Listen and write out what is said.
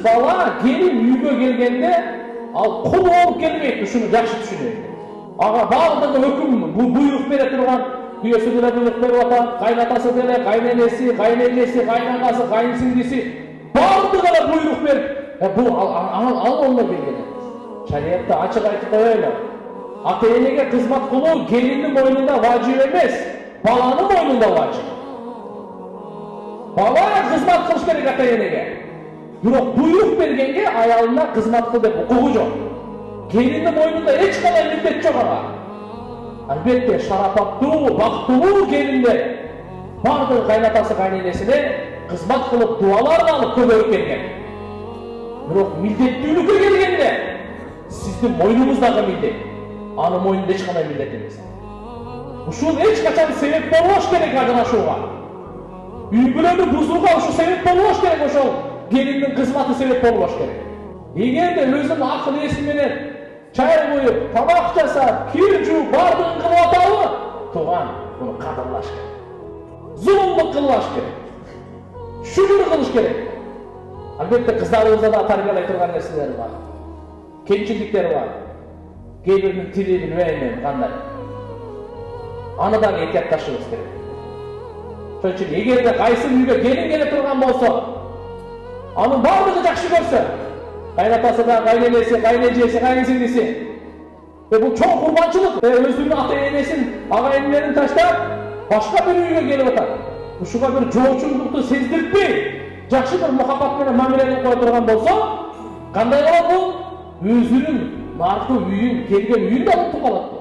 bala gelin үйгө келгенде ал кул болуп келбейт, ушуну жакшы түшүнөйүк. Ага баардыгы өкүм буйрук бере турган, күйөөсү деле буйрук берип атат, кайнатасы деле, кайненеси, кайненеси, кайнангасы, кайынсиңдиси баардыгы эле буйрук берип, бул ал болмой келген. Шариятта ачык айтып коелу. Ата-энеге кызмат кылуу келиндин мойнунда важип эмес, баланын мойнунда важип. Бала кызмат кылыш керек ата-энеге. Бирок буйрук бергенге аялына кызмат кыл деп укугу жок. Келиндин мойнунда эч кандай милдет жок ага. Албетте шарапаттуу, бактылуу келиндер бардыгы кайнатасы, кайненесине кызмат кылып, дуаларын алып көбөйүп келген. Бирок милдеттүүлүккө келгенде сиздин мойнуңуздагы милдет, анын мойнунда эч кандай милдет эмес. Ушул эч качан себеп болбош керек ажырашууга. Үй-бүлөнү бузууга ушу себеп болбош керек, ошол келиндин кызматы себеп болбош керек. Эгерде өзүнүн акыл эси менен чай коюп, тамак жасап, кир жууп, бардыгын кылып атабы, тууган муну кадырлаш керек. Зулумдук кылбаш керек. Шүгүр кылыш керек. Албетте кыздарыбызда да тарбиялай турган нерселер бар. Кемчиликтери бар. Кээ биринин тили билбейм кандай. Аны да этиятташыбыз керек. Ошон үчүн эгерде кайсы үйгө келин келе турган болсо, анын баардыгы жакшы көрсө, кайнатасы да, кайненеси, кайнежеси, кайынсиңдиси, бул чоң курманчылык. Өзүнүн ата-энесин, агайындарын таштап, башка бир үйгө келип атат. Ушуга бир жоочулукту сездиртпей, жакшы бир мухаббат менен мамиле кылып кое турган болсо, кандай болот бул? Өзүнүн наркы үйүн, келген үйүн да унутуп калат.